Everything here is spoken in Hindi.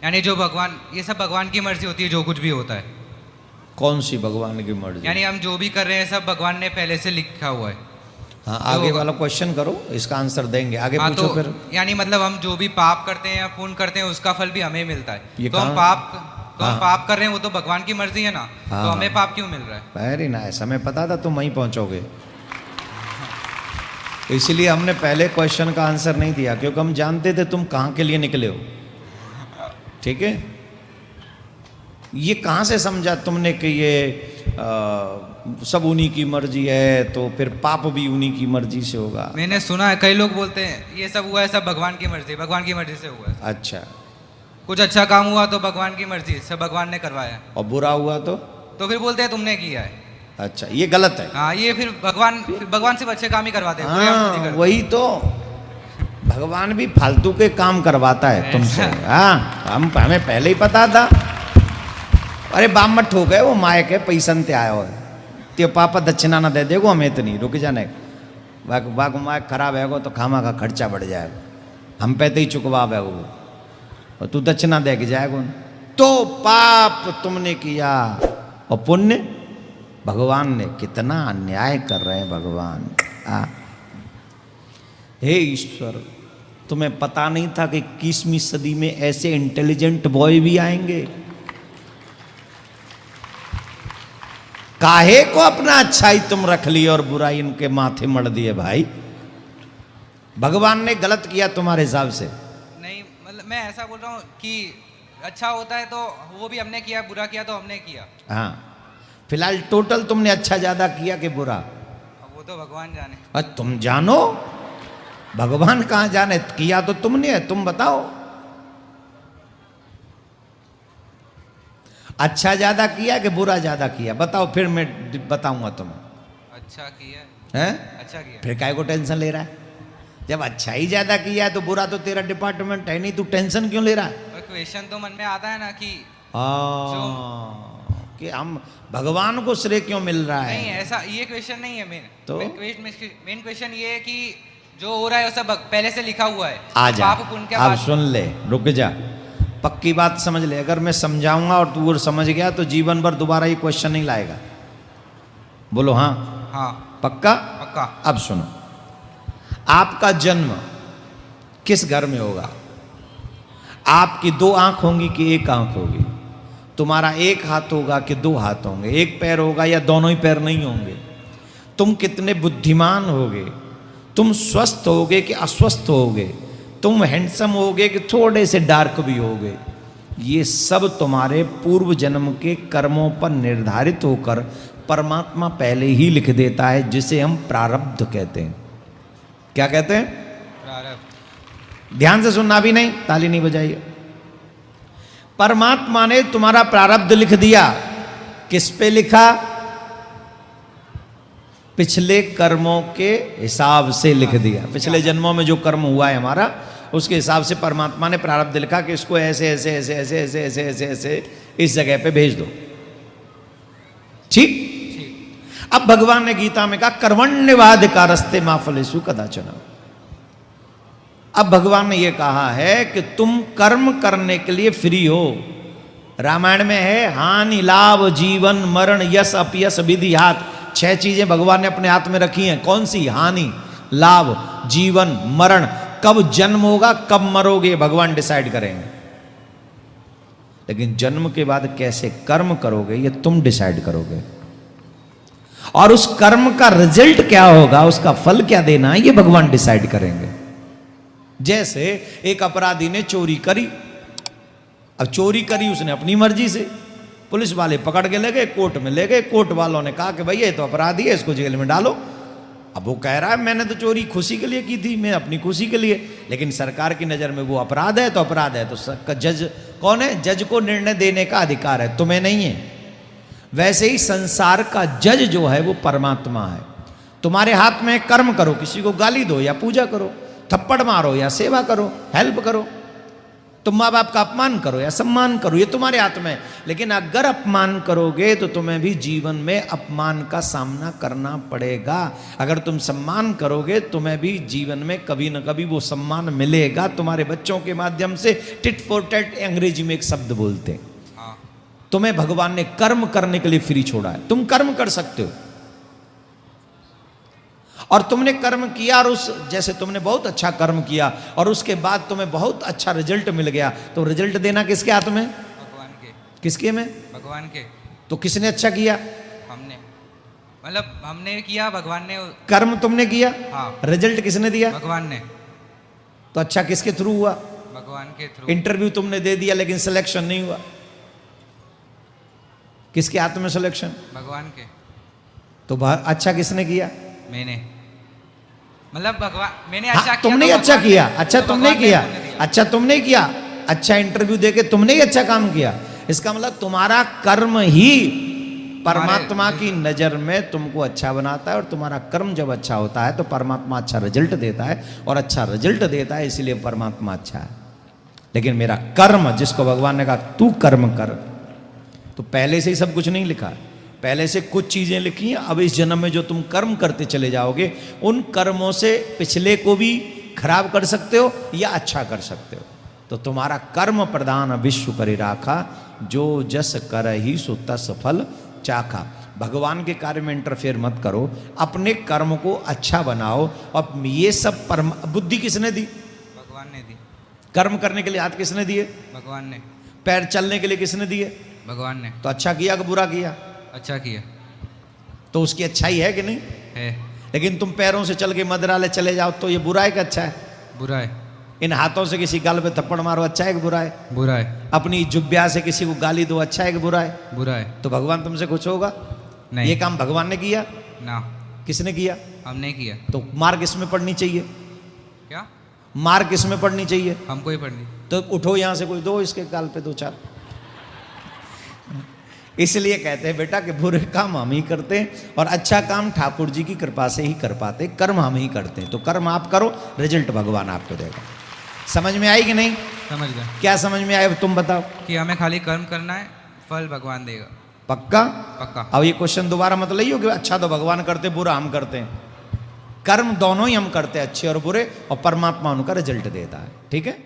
यानी जो भगवान, ये सब भगवान की मर्जी होती है जो कुछ भी होता है। कौन सी भगवान की मर्जी? यानी हम जो भी कर रहे हैं सब भगवान ने पहले से लिखा हुआ है। हाँ, आगे वाला क्वेश्चन करो, इसका आंसर देंगे। आगे हाँ, पूछो तो फिर। यानी मतलब हम जो भी पाप करते हैं या पुण्य करते हैं उसका फल भी हमें मिलता है। ये तो हम हाँ। पाप कर रहे हैं, वो तो भगवान की मर्जी है ना। हाँ, तो हमें पाप क्यों मिल रहा है? वेरी नाइस, हमें पता था तुम वहीं पहुंचोगे, इसलिए हमने पहले क्वेश्चन का आंसर नहीं दिया, क्योंकि हम जानते थे तुम कहाँ के लिए निकले हो। ठीक है, ये कहाँ से समझा तुमने कि ये सब उन्हीं की मर्जी है, तो फिर पाप भी उन्हीं की मर्जी से होगा? मैंने सुना है, कई लोग बोलते हैं ये सब हुआ है सब भगवान की मर्जी, भगवान की मर्जी से हुआ है। अच्छा, कुछ अच्छा काम हुआ तो भगवान की मर्जी से, भगवान ने करवाया। और बुरा हुआ तो फिर बोलते हैं तुमने किया है। अच्छा, ये गलत है। हाँ, ये फिर भगवान से अच्छे काम ही करवाते हैं। हाँ, वही तो, भगवान भी फालतू के काम करवाता है तुमसे। हाँ, हमें पहले ही पता था। अरे बाप मत ठोक है, वो मायक है, पैसन ते आयो है, ते पापा दक्षिणा ना दे देगो हमें इतनी, रुक जाने बाग मायक खराब है तो खामा का खर्चा बढ़ जाएगा, हम पे तो ही चुकवा है वो, और तू दक्षिणा दे के जाएगा। तो पाप तुमने किया और पुण्य भगवान ने, कितना अन्याय कर रहे हैं भगवान। हे ईश्वर, तुम्हें पता नहीं था कि 21वीं सदी में ऐसे इंटेलिजेंट बॉय भी आएंगे? काहे को अपना अच्छाई तुम रख ली और बुराई इनके माथे मड़ दिए भाई? भगवान ने गलत किया तुम्हारे हिसाब से? नहीं, मतलब मैं ऐसा बोल रहा हूँ कि अच्छा होता है तो वो भी हमने किया, बुरा किया तो हमने किया। हाँ, फिलहाल टोटल तुमने अच्छा ज्यादा किया कि बुरा? वो तो भगवान जाने। और तुम जानो, भगवान कहाँ जाने, किया तो तुमने है, तुम बताओ। अच्छा ज्यादा किया कि बुरा ज्यादा किया, बताओ, फिर मैं बताऊंगा तुम्हें। अच्छा किया है? अच्छा किया। फिर काय को टेंशन ले रहा है? जब अच्छा ही ज्यादा किया है तो बुरा तो तेरा डिपार्टमेंट है नहीं, तू टेंशन क्यों ले रहा है? क्वेश्चन तो मन में आता है ना कि कि हम भगवान को श्रेय क्यों मिल रहा है? नहीं, ऐसा ये क्वेश्चन नहीं है। तो मेन क्वेश्चन ये है कि जो हो रहा है वो सब पहले से लिखा हुआ है। आ जा, पाप पुण्य के अब बाद सुन ले, रुक जा, पक्की बात समझ ले। अगर मैं समझाऊंगा और तू वो समझ गया तो जीवन भर दोबारा ये क्वेश्चन नहीं लाएगा। बोलो हाँ? हाँ, पक्का? पक्का। अब सुनो, आपका जन्म किस घर में होगा? आपकी 2 आंख होंगी कि 1 आंख होगी? तुम्हारा 1 हाथ होगा कि 2 हाथ होंगे? 1 पैर होगा या दोनों ही पैर नहीं होंगे? तुम कितने बुद्धिमान होगे? तुम स्वस्थ होगे कि अस्वस्थ होगे? तुम हैंडसम होगे कि थोड़े से डार्क भी होगे? ये सब तुम्हारे पूर्व जन्म के कर्मों पर निर्धारित होकर परमात्मा पहले ही लिख देता है, जिसे हम प्रारब्ध कहते हैं। क्या कहते हैं? प्रारब्ध। ध्यान से सुनना भी नहीं, ताली नहीं बजाइए। परमात्मा ने तुम्हारा प्रारब्ध लिख दिया। किस पे लिखा? पिछले कर्मों के हिसाब से लिख दिया। पिछले जन्मों में जो कर्म हुआ है हमारा, उसके हिसाब से परमात्मा ने प्रारब्ध लिखा कि इसको ऐसे ऐसे ऐसे ऐसे ऐसे ऐसे ऐसे ऐसे इस जगह पे भेज दो। ठीक? अब भगवान ने गीता में कहा कर्मण्यवाधिकारस्ते मा फलेषु कदाचन। अब भगवान ने यह कहा है कि तुम कर्म करने के लिए फ्री हो। रामायण में है हानि लाभ जीवन मरण यश अपयश विधि हाथ, 6 चीजें भगवान ने अपने हाथ में रखी हैं। कौन सी? हानि, लाभ, जीवन, मरण। कब जन्म होगा, कब मरोगे, भगवान डिसाइड करेंगे। लेकिन जन्म के बाद कैसे कर्म करोगे, ये तुम डिसाइड करोगे। और उस कर्म का रिजल्ट क्या होगा, उसका फल क्या देना है, ये भगवान डिसाइड करेंगे। जैसे एक अपराधी ने चोरी करी। अब चोरी करी उसने अपनी मर्जी से, पुलिस वाले पकड़ के ले गए, कोर्ट में ले गए। कोर्ट वालों ने कहा कि भाई ये तो अपराधी है, इसको जेल में डालो। अब वो कह रहा है मैंने तो चोरी खुशी के लिए की थी, मैं अपनी खुशी के लिए। लेकिन सरकार की नज़र में वो अपराध है तो अपराध है। तो जज कौन है? जज को निर्णय देने का अधिकार है, तुम्हें नहीं है। वैसे ही संसार का जज जो है वो परमात्मा है। तुम्हारे हाथ में कर्म करो, किसी को गाली दो या पूजा करो, थप्पड़ मारो या सेवा करो, हेल्प करो, तुम माँ बाप का अपमान करो या सम्मान करो, ये तुम्हारे हाथ में है। लेकिन अगर अपमान करोगे तो तुम्हें भी जीवन में अपमान का सामना करना पड़ेगा। अगर तुम सम्मान करोगे तुम्हें भी जीवन में कभी न कभी वो सम्मान मिलेगा। तुम्हारे बच्चों के माध्यम से टिट फॉर टैट, अंग्रेजी में एक शब्द बोलते हैं। हाँ। तुम्हें भगवान ने कर्म करने के लिए फ्री छोड़ा है, तुम कर्म कर सकते हो। और तुमने कर्म किया और जैसे तुमने बहुत अच्छा कर्म किया और उसके बाद तुम्हें बहुत अच्छा रिजल्ट मिल गया, तो रिजल्ट देना किसके हाथ में? भगवान के। किसके में? भगवान के। तो किसने अच्छा किया? हमने, मतलब हमने किया, भगवान ने। कर्म तुमने किया, हाँ। रिजल्ट किसने दिया? भगवान ने। तो अच्छा किसके थ्रू हुआ? भगवान के थ्रू। इंटरव्यू तुमने दे दिया लेकिन सिलेक्शन नहीं हुआ, किसके हाथ में सिलेक्शन? भगवान के। तो अच्छा किसने किया? मैंने, मतलब भगवान, मैंने हाँ, अच्छा किया। तुमने तो अच्छा भगवान किया, ने- अच्छा तो तुमने भगवान ने किया, मुझे दिया। अच्छा तुमने किया, अच्छा इंटरव्यू देके तुमने ही अच्छा काम किया। इसका मतलब तुम्हारा कर्म ही परमात्मा की नजर में तुमको अच्छा बनाता है, और तुम्हारा कर्म जब अच्छा होता है तो परमात्मा अच्छा रिजल्ट देता है, और अच्छा रिजल्ट देता है इसलिए परमात्मा अच्छा है। लेकिन मेरा कर्म, जिसको भगवान ने कहा तू कर्म कर, तो पहले से ही सब कुछ नहीं लिखा है, पहले से कुछ चीजें लिखी हैं। अब इस जन्म में जो तुम कर्म करते चले जाओगे, उन कर्मों से पिछले को भी खराब कर सकते हो या अच्छा कर सकते हो। तो तुम्हारा कर्म प्रधान विश्व करे राखा, जो जस कर ही सो तस फल चाखा। भगवान के कार्य में इंटरफेयर मत करो, अपने कर्म को अच्छा बनाओ। अब ये सब बुद्धि किसने दी? भगवान ने दी। कर्म करने के लिए हाथ किसने दिए? भगवान ने। पैर चलने के लिए किसने दिए? भगवान ने। तो अच्छा किया कि बुरा किया? अच्छा किया। तो उसकी अच्छाई है कि नहीं है। लेकिन तुम पैरों से चल के मंदिरालय चले जाओ तो ये बुरा है कि अच्छा है? बुरा है। इन हाथों से किसी गाल पे थप्पड़ मारो, अच्छा है कि बुरा है? बुरा है। अपनी जुब्बिया से किसी को गाली दो, अच्छा है कि बुरा है? बुरा है। तो भगवान तुमसे कुछ होगा? नहीं। ये काम भगवान ने किया? ना, किसने किया? हमने किया। तो मार किसमें पड़नी चाहिए? क्या? मार किसमें पड़नी चाहिए? हमको ही पढ़नी। तो उठो यहां से, कोई दो इसके गाल पे दो चार। इसलिए कहते हैं बेटा कि बुरे काम हम ही करते हैं और अच्छा काम ठाकुर जी की कृपा से ही कर पाते, कर्म हम ही करते हैं। तो कर्म आप करो, रिजल्ट भगवान आपको देगा। समझ में आई कि नहीं? समझ गए। क्या समझ में आया तुम बताओ? कि हमें खाली कर्म करना है, फल भगवान देगा। पक्का? पक्का। अब ये क्वेश्चन दोबारा मत लाइयो कि अच्छा तो भगवान करते, बुरा हम करते हैं। कर्म दोनों ही हम करते हैं, अच्छे और बुरे, और परमात्मा उनका रिजल्ट देता है। ठीक है।